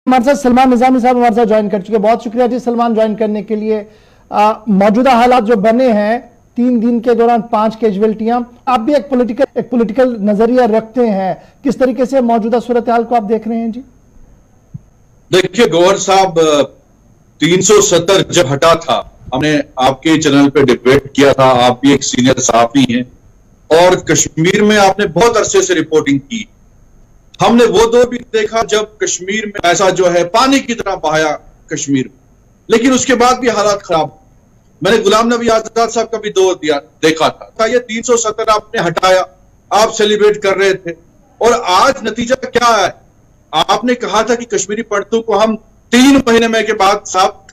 हमारे साथ सलमान निजामी साहब हमारे साथ ज्वाइन कर चुके हैं। बहुत शुक्रिया जी सलमान ज्वाइन करने के लिए। मौजूदा हालात जो बने हैं 3 दिन के दौरान 5 कैजुअल्टियां, आप भी एक पॉलिटिकल नजरिया रखते हैं, किस तरीके से मौजूदा सूरत हाल को आप देख रहे हैं जी? देखिए गौहर साहब, 370 जब हटा था, हमने आपके चैनल पे डिबेट किया था, आप भी एक सीनियर सहाफी हैं और कश्मीर में आपने बहुत अरसे से रिपोर्टिंग की। हमने वो दौर भी देखा जब कश्मीर में ऐसा जो है पानी की तरह बहाया कश्मीर में, लेकिन उसके बाद भी हालात खराब। मैंने गुलाम नबी आजाद साहब का भी दौर देखा था। ये 370 आपने हटाया, आप सेलिब्रेट कर रहे थे और आज नतीजा क्या है? आपने कहा था कि कश्मीरी पंडितों को हम 3 महीने में के बाद साहब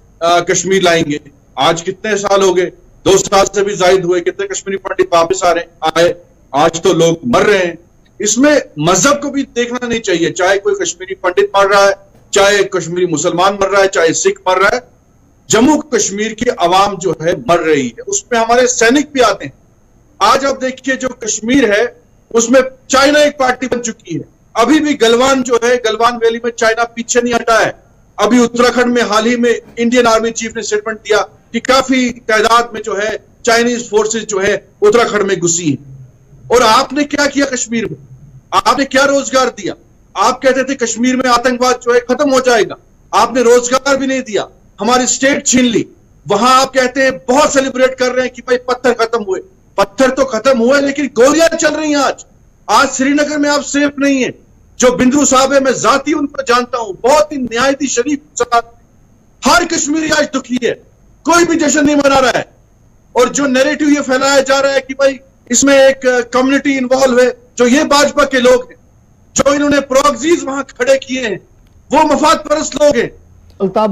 कश्मीर लाएंगे। आज कितने साल हो गए? 2 साल से भी ज्यादा हुए। कितने कश्मीरी पंडित वापस आए? आज तो लोग मर रहे हैं। इसमें मजहब को भी देखना नहीं चाहिए, चाहे कोई कश्मीरी पंडित मर रहा है, चाहे कश्मीरी मुसलमान मर रहा है, चाहे सिख मर रहा है। जम्मू कश्मीर की आवाम जो है मर रही है, उसमें हमारे सैनिक भी आते हैं। आज आप देखिए जो कश्मीर है उसमें चाइना एक पार्टी बन चुकी है। अभी भी गलवान जो है, गलवान वैली में चाइना पीछे नहीं हटा है। अभी उत्तराखंड में हाल ही में इंडियन आर्मी चीफ ने स्टेटमेंट दिया कि काफी तादाद में जो है चाइनीज फोर्सेज जो है उत्तराखंड में घुसी है। और आपने क्या किया कश्मीर में? आपने क्या रोजगार दिया? आप कहते थे कश्मीर में आतंकवाद जो है खत्म हो जाएगा, आपने रोजगार भी नहीं दिया, हमारी स्टेट छीन ली। वहां आप कहते हैं बहुत सेलिब्रेट कर रहे हैं कि भाई पत्थर खत्म हुए। पत्थर तो खत्म हुए लेकिन गोलियां चल रही हैं। आज श्रीनगर में आप सेफ नहीं है। जो बिंदु साहब है, मैं जाती उनको जानता हूं, बहुत ही निहायती शरीफ। हर कश्मीरी आज दुखी है, कोई भी जश्न नहीं मना रहा है। और जो नैरेटिव ये फैलाया जा रहा है कि भाई इसमें एक कम्युनिटी इन्वॉल्व है, जो ये भाजपा के लोग हैं, जो इन्होंने प्रॉक्सीज वहां खड़े किए हैं, वो मफाद परस्त लोग हैं। अल्ताफ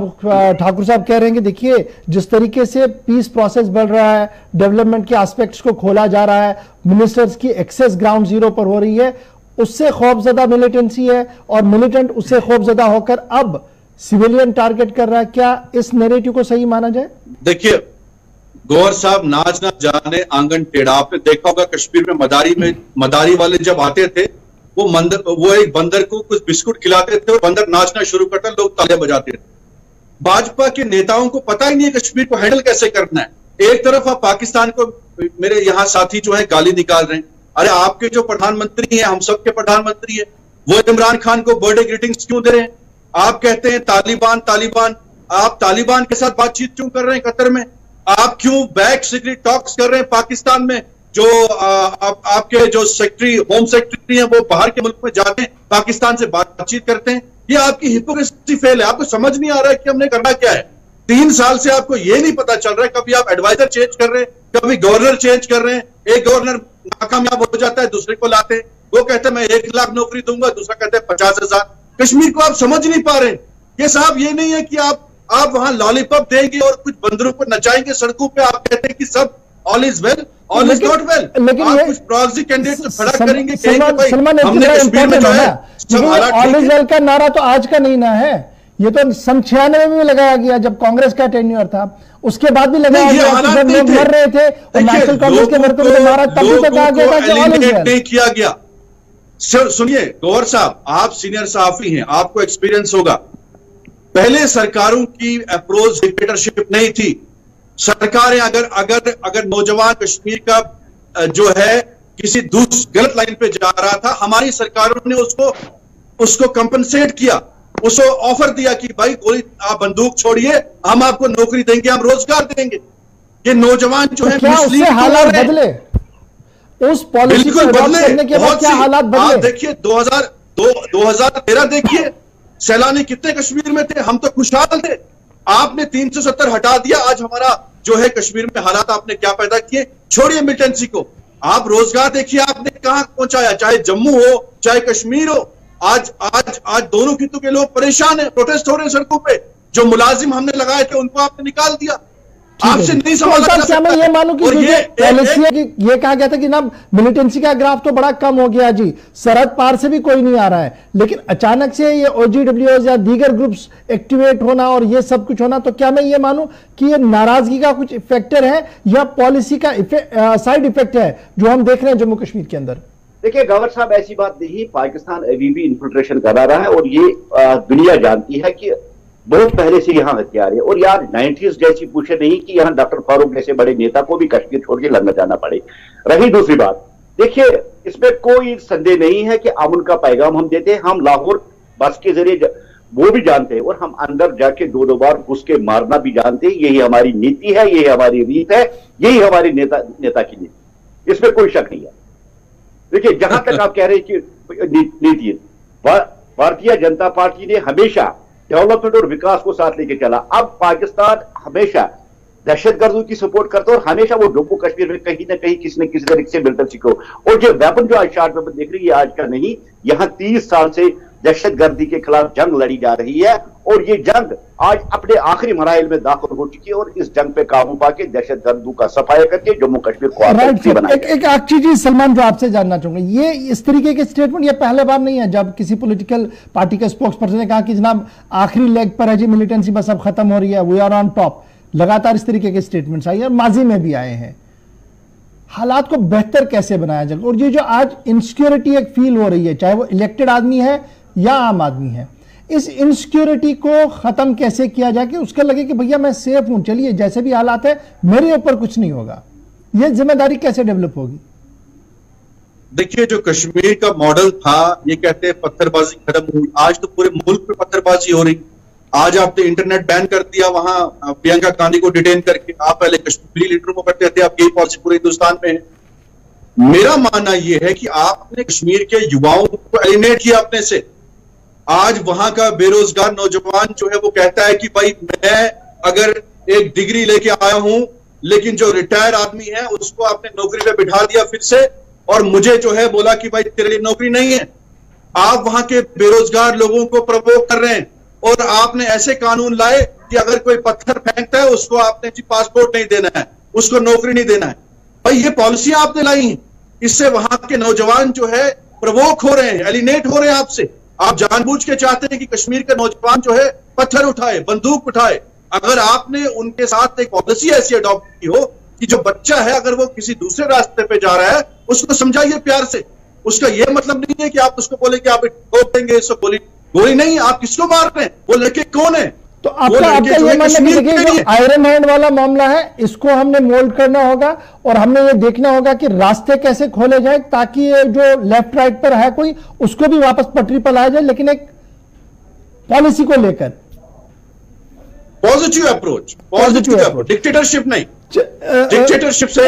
ठाकुर साहब कह रहे हैं कि देखिए जिस तरीके से पीस प्रोसेस बढ़ रहा है, डेवलपमेंट के एस्पेक्ट्स को खोला जा रहा है, मिनिस्टर्स की एक्सेस ग्राउंड जीरो पर हो रही है, उससे खौफजदा मिलिटेंसी है और मिलिटेंट उससे खौफजदा होकर अब सिविलियन टारगेट कर रहा है। क्या इस नैरेटिव को सही माना जाए? देखिए गौहर साहब, नाच ना जाने आंगन टेढ़ा। आपने देखा होगा कश्मीर में मदारी वाले जब आते थे, वो एक बंदर को कुछ बिस्कुट खिलाते थे और बंदर नाचना शुरू करता, लोग तालियां बजाते थे। भाजपा के नेताओं को पता ही नहीं है कश्मीर को हैंडल कैसे करना है। एक तरफ आप पाकिस्तान को, मेरे यहाँ साथी जो है गाली निकाल रहे हैं। अरे आपके जो प्रधानमंत्री हैं, हम सबके प्रधानमंत्री हैं, वो इमरान खान को बर्थडे ग्रीटिंग्स क्यों दे रहे हैं? आप कहते हैं तालिबान, आप तालिबान के साथ बातचीत क्यों कर रहे हैं कतर में? आप क्यों बैक सीक्रेट टॉक्स कर रहे हैं पाकिस्तान में? जो आपके जो सेक्रेटरी, होम सेक्रेटरी हैं, वो बाहर के मुल्क में जाते हैं, पाकिस्तान से बातचीत करते हैं। ये आपकी हिपोक्रेसी फेल है। आपको समझ नहीं आ रहा है कि हमने करना क्या है। 3 साल से आपको ये नहीं पता चल रहा है। कभी आप एडवाइजर चेंज कर रहे हैं, कभी गवर्नर चेंज कर रहे हैं। एक गवर्नर नाकामयाब हो जाता है, दूसरे को लाते हैं, वो कहते हैं मैं 1 लाख नौकरी दूंगा, दूसरा कहते हैं 50,000। कश्मीर को आप समझ नहीं पा रहे। ये साहब ये नहीं है कि आप वहां लॉलीपॉप देंगे और कुछ बंदरों को नचाएंगे सड़कों पे। आप कहते हैं कि सब all is well, all is not well. लेकिन आप कुछ प्रॉक्सी कैंडिडेट खड़ा करेंगे, सलमान हमने कश्मीर में जो है ऑल इज वेल का नारा तो आज का नहीं ना है। ये तो सन 96 में लगाया गया जब कांग्रेस का टेन्योर था, उसके बाद भी लगाया गया। जब लोग मर रहे थे और नेशनल कांग्रेस के वर्तमान में नारा तब भी तो कहा गया था कि ऑल इज वेल नहीं किया गया। सुनिए गौहर साहब, आप सीनियर सहाफी हैं, आपको एक्सपीरियंस होगा। पहले सरकारों की अप्रोच डिक्टेटरशिप नहीं थी। सरकारें अगर नौजवान कश्मीर का जो है किसी गलत लाइन पे जा रहा था, हमारी सरकारों ने उसको कंपनसेट किया, उसको ऑफर दिया कि भाई गोली, आप बंदूक छोड़िए, हम आपको नौकरी देंगे, हम रोजगार देंगे। ये नौजवान जो है उससे हालात बदले, उस पॉलिसी को बदले करने के बाद क्या हालात बदले? आप देखिए 2013 देखिए, सैलानी कितने कश्मीर में थे, हम तो खुशहाल थे। आपने 370 हटा दिया। आज हमारा जो है कश्मीर में हालात आपने क्या पैदा किए? छोड़िए मिलिटेंसी को, आप रोजगार देखिए आपने कहां पहुंचाया। चाहे जम्मू हो चाहे कश्मीर हो, आज दोनों खितों के लोग परेशान हैं, प्रोटेस्ट हो रहे हैं सड़कों पे। जो मुलाजिम हमने लगाए थे उनको आपने निकाल दिया। आपसे नहीं समझ क्या मैं ये मानूं कि ये कहा गया था कि ना मिलिटेंसी का ग्राफ तो बड़ा कम हो गया जी, सरहद पार से भी कोई नहीं आ रहा है, लेकिन अचानक से ये OGWs या दीगर ग्रुप्स एक्टिवेट होना और ये सब कुछ होना, तो क्या मैं ये मानूं कि ये नाराजगी का कुछ फैक्टर है या पॉलिसी का साइड इफेक्ट है जो हम देख रहे हैं जम्मू कश्मीर के अंदर? देखिए गवर साहब, ऐसी बात नहीं, पाकिस्तान अभी भी इन्फिल्ट्रेशन करा रहा है और ये दुनिया जानती है कि बहुत पहले से यहाँ हथियार है। और यार 90s जैसी पूछे नहीं कि यहाँ डॉक्टर फारूक जैसे बड़े नेता को भी कश्मीर छोड़ के लड़ना जाना पड़े। रही दूसरी बात, देखिए इसमें कोई संदेह नहीं है कि अमन का पैगाम हम देते हैं। हम लाहौर बस के जरिए वो भी जानते हैं और हम अंदर जाके दो बार घुस के मारना भी जानते हैं। यही हमारी नीति है, यही हमारी रीत है, यही हमारी नेता की नीति, इसमें कोई शक नहीं है। देखिए जहां तक आप कह रहे हैं कि नीति, भारतीय जनता पार्टी ने हमेशा डेवलपमेंट और विकास को साथ लेके चला। अब पाकिस्तान हमेशा दहशतगर्दों की सपोर्ट करता है और हमेशा वो जम्मू कश्मीर में कहीं ना कहीं किसी न किसी तरीके से मिलकर सीखो। और जो वेपन जो आज शार्ट वेपन देख रही है, आज का नहीं, यहां 30 साल से दहशतगर्दी के खिलाफ जंग लड़ी जा रही है और ये जंग आज अपने आखिरी मराइल में दाखिल हो चुकी है। और इस जंग पे काबू पाके दहशतगर्दों का सफाया करके जम्मू कश्मीर को एक आखिरी चीज सलमान जो आपसे जानना चाहूंगा, ये इस तरीके के स्टेटमेंट ये पहले बार नहीं है जब किसी पॉलिटिकल पार्टी के स्पोक्स पर्सन ने कहा कि जनाब आखिरी लेग पर है जी, मिलिटेंसी बस अब खत्म हो रही है, वी आर ऑन टॉप। लगातार इस तरीके के स्टेटमेंट्स आए और माजी में भी आए हैं। हालात को बेहतर कैसे बनाया जाए? और ये जो आज इनसिक्योरिटी एक फील हो रही है, चाहे वो इलेक्टेड आदमी है या आम आदमी है, इस इनसिक्योरिटी को खत्म कैसे किया जाए कि उसका लगे कि भैया मैं सेफ हूं, चलिए जैसे भी हालात है मेरे ऊपर कुछ नहीं होगा। यह जिम्मेदारी कैसे डेवलप होगी? देखिए जो कश्मीर का मॉडल था, ये कहते हैं पत्थरबाजी खत्म हुई, आज तो पूरे मुल्क पे पत्थरबाजी हो रही। आज आपने इंटरनेट बैन कर दिया वहां प्रियंका गांधी को डिटेन करके। आप पहले कश्मीरी लीडरों को करते थे, अब यही पॉलिसी पूरे हिंदुस्तान में है। मेरा मानना यह है कि आपने कश्मीर के युवाओं को एलिनेट किया अपने से। आज वहां का बेरोजगार नौजवान जो है वो कहता है कि भाई मैं अगर एक डिग्री लेके आया हूं, लेकिन जो रिटायर आदमी है उसको आपने नौकरी पे बिठा दिया फिर से, और मुझे जो है बोला कि भाई तेरे लिए नौकरी नहीं है। आप वहां के बेरोजगार लोगों को प्रवोक कर रहे हैं और आपने ऐसे कानून लाए कि अगर कोई पत्थर फेंकता है उसको आपने जी पासपोर्ट नहीं देना है, उसको नौकरी नहीं देना है। भाई ये पॉलिसी आपने लाई है, इससे वहां के नौजवान जो है प्रवोक हो रहे हैं, एलिनेट हो रहे हैं आपसे। आप जानबूझ के चाहते हैं कि कश्मीर के नौजवान जो है पत्थर उठाए, बंदूक उठाए। अगर आपने उनके साथ एक पॉलिसी ऐसी अडॉप्ट की हो कि जो बच्चा है अगर वो किसी दूसरे रास्ते पे जा रहा है उसको समझाइए प्यार से। उसका यह मतलब नहीं है कि आप उसको बोले कि आप ठोक देंगे इसको, गोली नहीं, आप किसको मार रहे हैं, वो लड़के कौन है? तो आपका ये मानना है कि आयरन हैंड वाला मामला है, इसको हमने मोल्ड करना होगा और हमने ये देखना होगा कि रास्ते कैसे खोले जाए ताकि ये जो लेफ्ट राइट पर है कोई, उसको भी वापस पटरी पर लाया जाए, लेकिन एक पॉलिसी को लेकर पॉजिटिव अप्रोच, डिक्टेटरशिप नहीं। डिक्टेटरशिप से